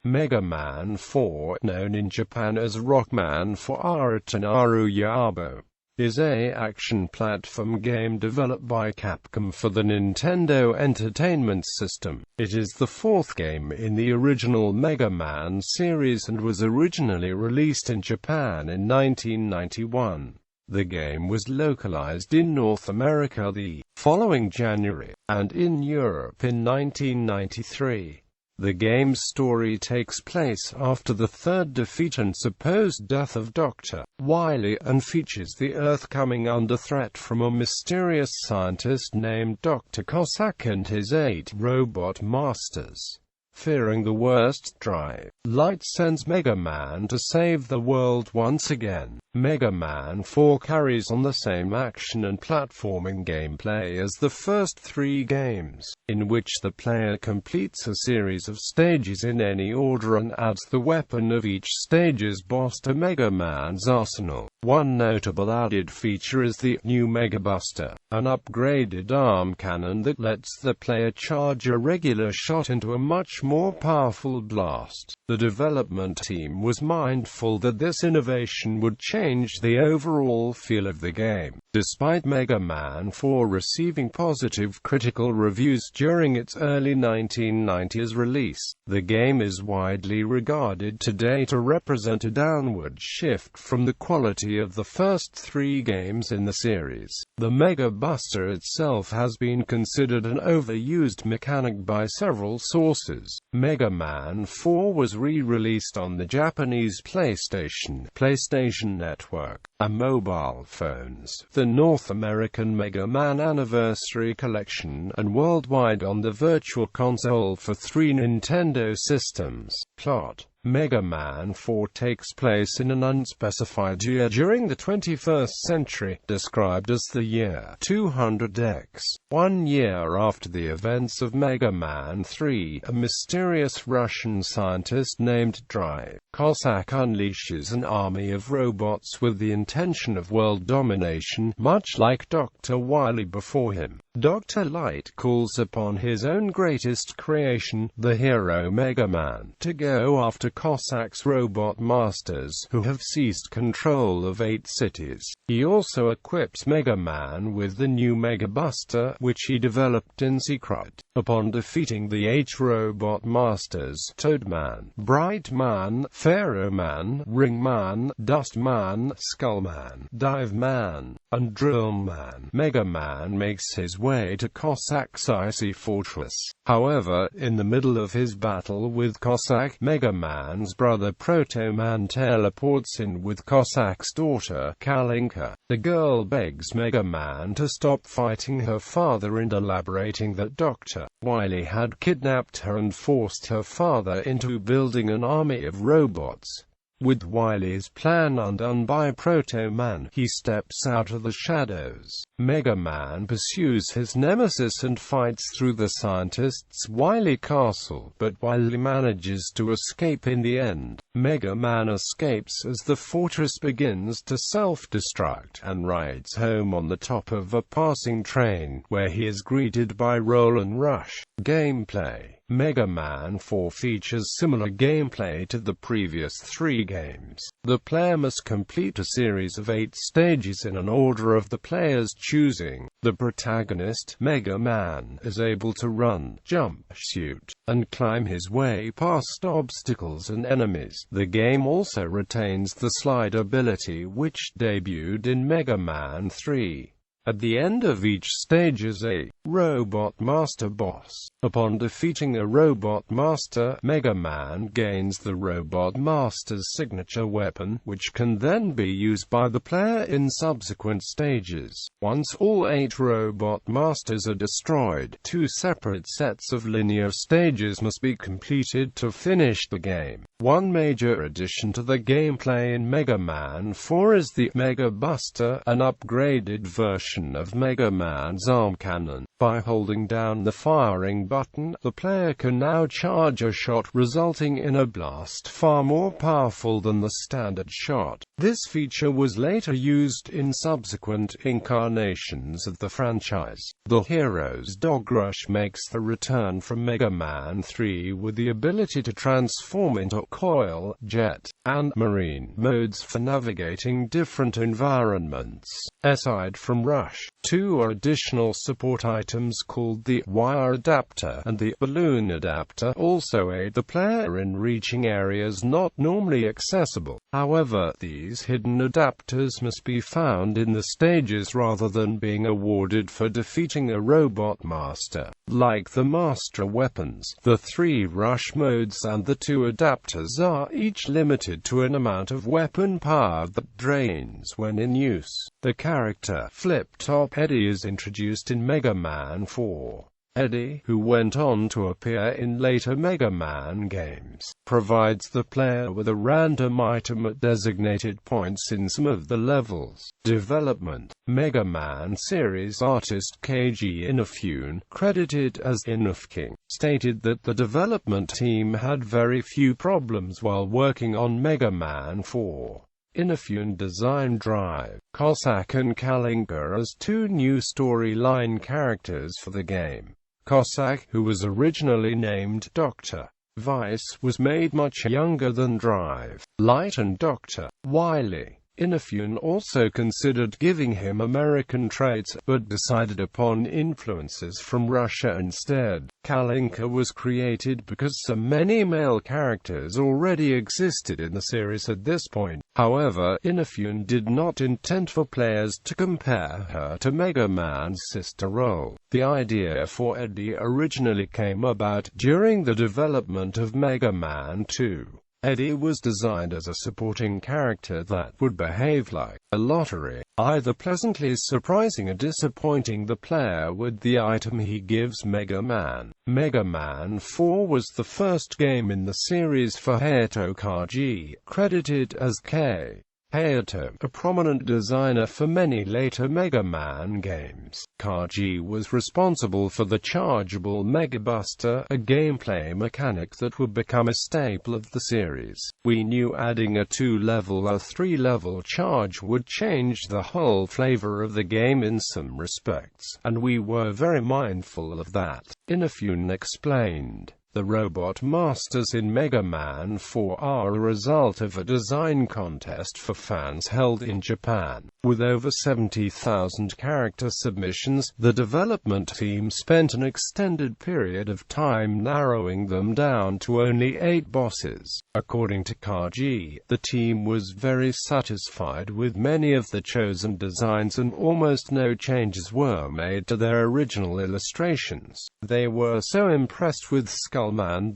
Mega Man 4, known in Japan as Rockman for Aratanaru Yabō, is a action platform game developed by Capcom for the Nintendo Entertainment System. It is the fourth game in the original Mega Man series and was originally released in Japan in 1991. The game was localized in North America the following January, and in Europe in 1993. The game's story takes place after the third defeat and supposed death of Dr. Wily, and features the Earth coming under threat from a mysterious scientist named Dr. Cossack and his 8 robot masters. Fearing the worst, Light sends Mega Man to save the world once again. Mega Man 4 carries on the same action and platforming gameplay as the first 3 games, in which the player completes a series of stages in any order and adds the weapon of each stage's boss to Mega Man's arsenal. One notable added feature is the new Mega Buster, an upgraded arm cannon that lets the player charge a regular shot into a much more powerful blast. The development team was mindful that this innovation would change the overall feel of the game. Despite Mega Man 4 receiving positive critical reviews during its early 1990s release, the game is widely regarded today to represent a downward shift from the quality of the first 3 games in the series. The Mega Buster itself has been considered an overused mechanic by several sources. Mega Man 4 was re-released on the Japanese PlayStation Network, and mobile phones, the North American Mega Man Anniversary Collection, and worldwide on the Virtual Console for 3 Nintendo systems. Plot: Mega Man 4 takes place in an unspecified year during the 21st century, described as the year 200X. 1 year after the events of Mega Man 3, a mysterious Russian scientist named Dr. Cossack unleashes an army of robots with the intention of world domination, much like Dr. Wily before him. Dr. Light calls upon his own greatest creation, the hero Mega Man, to go after Cossack's robot masters, who have seized control of 8 cities. He also equips Mega Man with the new Mega Buster, which he developed in secret. Upon defeating the 8 robot masters, Toadman, Brightman, Pharaohman, Ringman, Dustman, Skullman, Diveman, and Drillman, Mega Man makes his way to Cossack's icy fortress. However, in the middle of his battle with Cossack, Mega Man's brother Proto-Man teleports in with Cossack's daughter, Kalinka. The girl begs Mega Man to stop fighting her father and elaborating that Dr. Wily had kidnapped her and forced her father into building an army of robots. With Wily's plan undone by Proto-Man, he steps out of the shadows. Mega Man pursues his nemesis and fights through the scientist's Wily castle, but Wily manages to escape in the end. Mega Man escapes as the fortress begins to self-destruct, and rides home on the top of a passing train, where he is greeted by Roll and Rush. Gameplay: Mega Man 4 features similar gameplay to the previous 3 games. The player must complete a series of 8 stages in an order of the player's choosing. The protagonist, Mega Man, is able to run, jump, shoot, and climb his way past obstacles and enemies. The game also retains the slide ability, which debuted in Mega Man 3. At the end of each stage is a Robot Master boss. Upon defeating a Robot Master, Mega Man gains the Robot Master's signature weapon, which can then be used by the player in subsequent stages. Once all 8 Robot Masters are destroyed, 2 separate sets of linear stages must be completed to finish the game. One major addition to the gameplay in Mega Man 4 is the Mega Buster, an upgraded version of Mega Man's arm cannon. By holding down the firing button, the player can now charge a shot, resulting in a blast far more powerful than the standard shot. This feature was later used in subsequent incarnations of the franchise. The hero's Dog Rush makes the return from Mega Man 3 with the ability to transform into coil, jet, and marine modes for navigating different environments. Aside from Rush, two additional support items called the Wire Adapter and the Balloon Adapter also aid the player in reaching areas not normally accessible. However, these hidden adapters must be found in the stages rather than being awarded for defeating a robot master. Like the master weapons, the 3 rush modes and the 2 adapters are each limited to an amount of weapon power that drains when in use. The character Flip-Top Eddie is introduced in Mega Man 4. Eddie, who went on to appear in later Mega Man games, provides the player with a random item at designated points in some of the levels. Development: Mega Man series artist Keiji Inafune, credited as Inafking, stated that the development team had very few problems while working on Mega Man 4. Inafune designed Drive, Cossack and Kalinka as 2 new storyline characters for the game. Cossack, who was originally named Dr. Vice, was made much younger than Drive, Light and Dr. Wily. Inafune also considered giving him American traits, but decided upon influences from Russia instead. Kalinka was created because so many male characters already existed in the series at this point. However, Inafune did not intend for players to compare her to Mega Man's sister role. The idea for Eddie originally came about during the development of Mega Man 2. Eddie was designed as a supporting character that would behave like a lottery, either pleasantly surprising or disappointing the player with the item he gives Mega Man. Mega Man 4 was the first game in the series for Hayato Kaji, credited as K. Hayato, a prominent designer for many later Mega Man games. Kaji was responsible for the chargeable Mega Buster, a gameplay mechanic that would become a staple of the series. We knew adding a 2-level or 3-level charge would change the whole flavor of the game in some respects, and we were very mindful of that. Inafune explained. The robot masters in Mega Man 4 are a result of a design contest for fans held in Japan. With over 70,000 character submissions, the development team spent an extended period of time narrowing them down to only 8 bosses. According to Kaji, the team was very satisfied with many of the chosen designs and almost no changes were made to their original illustrations. They were so impressed with Skullman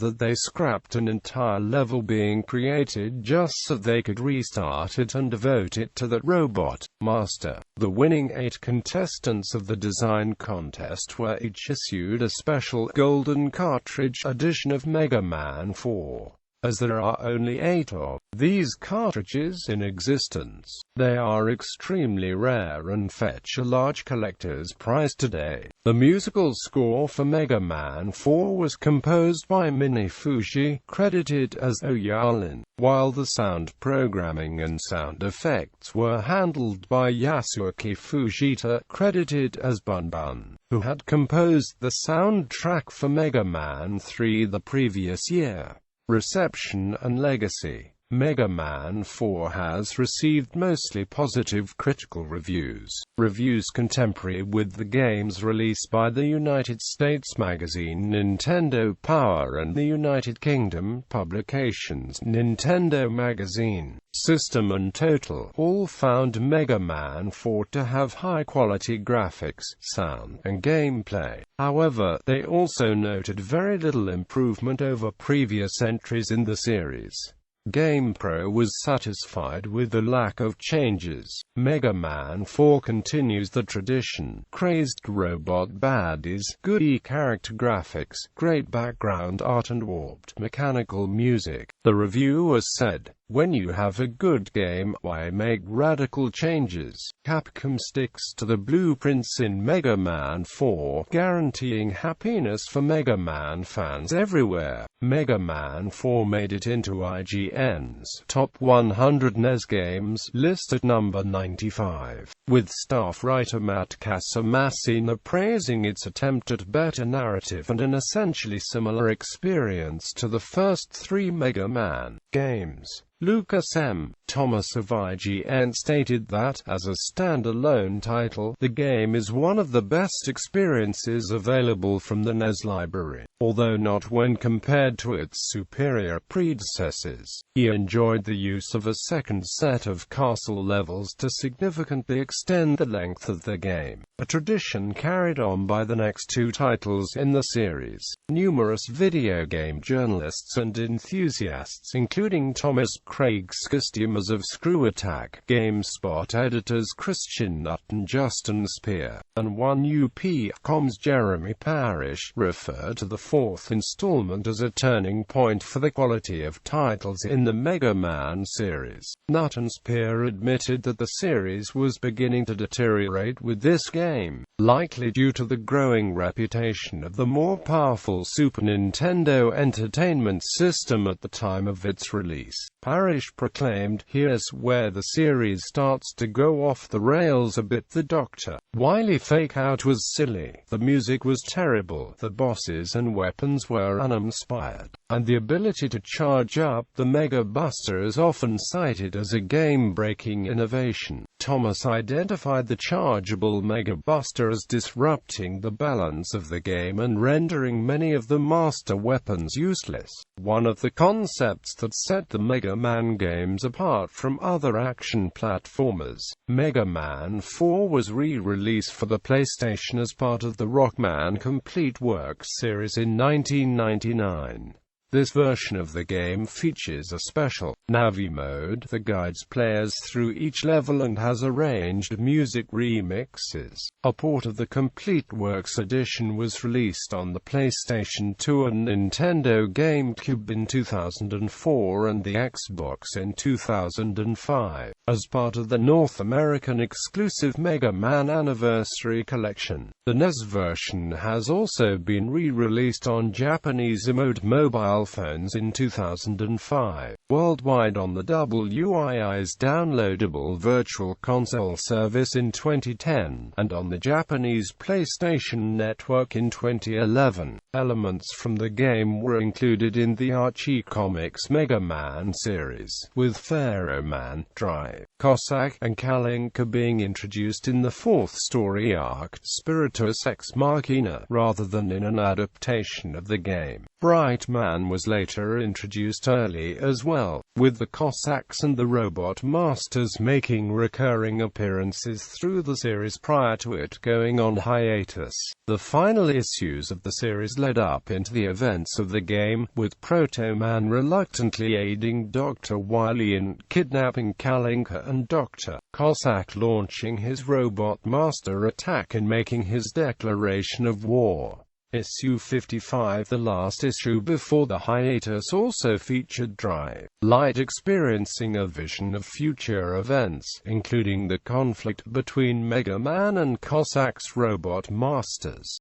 that they scrapped an entire level being created just so they could restart it and devote it to the robot master. The winning 8 contestants of the design contest were each issued a special golden cartridge edition of Mega Man 4. As there are only 8 of these cartridges in existence, they are extremely rare and fetch a large collector's price today. The musical score for Mega Man 4 was composed by Mine Fuji, credited as Oyalin, while the sound programming and sound effects were handled by Yasuaki Fujita, credited as Bun Bun, who had composed the soundtrack for Mega Man 3 the previous year. Reception and legacy. Mega Man 4 has received mostly positive critical reviews. Reviews contemporary with the game's release by the United States magazine Nintendo Power and the United Kingdom publications Nintendo Magazine, System and Total all found Mega Man 4 to have high-quality graphics, sound, and gameplay. However, they also noted very little improvement over previous entries in the series. GamePro was satisfied with the lack of changes. Mega Man 4 continues the tradition. Crazed robot baddies, goody character graphics, great background art and warped mechanical music. The reviewer said, "When you have a good game, why make radical changes?" Capcom sticks to the blueprints in Mega Man 4, guaranteeing happiness for Mega Man fans everywhere. Mega Man 4 made it into IGN's Top 100 NES Games list at number 95, with staff writer Matt Casamassina praising its attempt at better narrative and an essentially similar experience to the first three Mega Man games. Lucas M. Thomas of IGN stated that, as a standalone title, the game is one of the best experiences available from the NES library, although not when compared to its superior predecessors. He enjoyed the use of a second set of castle levels to significantly extend the length of the game, a tradition carried on by the next two titles in the series. Numerous video game journalists and enthusiasts, including Thomas Craig's customers of Screw Attack, GameSpot editors Christian Nutt and Justin Spear, and UP.com's Jeremy Parrish, refer to the fourth installment as a turning point for the quality of titles in the Mega Man series. Nutt and Spear admitted that the series was beginning to deteriorate with this game, likely due to the growing reputation of the more powerful Super Nintendo Entertainment System at the time of its release. Parrish proclaimed, "Here's where the series starts to go off the rails a bit. The Dr. Wily fake-out was silly, the music was terrible, the bosses and weapons were uninspired, and the ability to charge up the Mega Buster is often cited as a game-breaking innovation." Thomas identified the chargeable Mega Buster as disrupting the balance of the game and rendering many of the master weapons useless. One of the concepts that set the Mega Man games apart from other action platformers. Mega Man 4 was re-released for the PlayStation as part of the Rockman Complete Works series in 1999. This version of the game features a special Navi mode that guides players through each level and has arranged music remixes. A port of the Complete Works edition was released on the PlayStation 2 and Nintendo GameCube in 2004 and the Xbox in 2005, as part of the North American exclusive Mega Man Anniversary Collection. The NES version has also been re-released on Japanese mobile phones in 2005, worldwide on the WII's downloadable Virtual Console service in 2010, and on the Japanese PlayStation Network in 2011. Elements from the game were included in the Archie Comics Mega Man series, with Pharaoh Man, Drive, Cossack, and Kalinka being introduced in the fourth story arc, Spiritus Ex Machina, rather than in an adaptation of the game. Bright Man was later introduced early as well, with the Cossacks and the Robot Masters making recurring appearances through the series prior to it going on hiatus. The final issues of the series led up into the events of the game, with Proto Man reluctantly aiding Dr. Wily in kidnapping Kalinka and Dr. Cossack launching his Robot Master attack and making his declaration of war. Issue 55, the last issue before the hiatus, also featured Dry Light experiencing a vision of future events, including the conflict between Mega Man and Cossack's Robot Masters.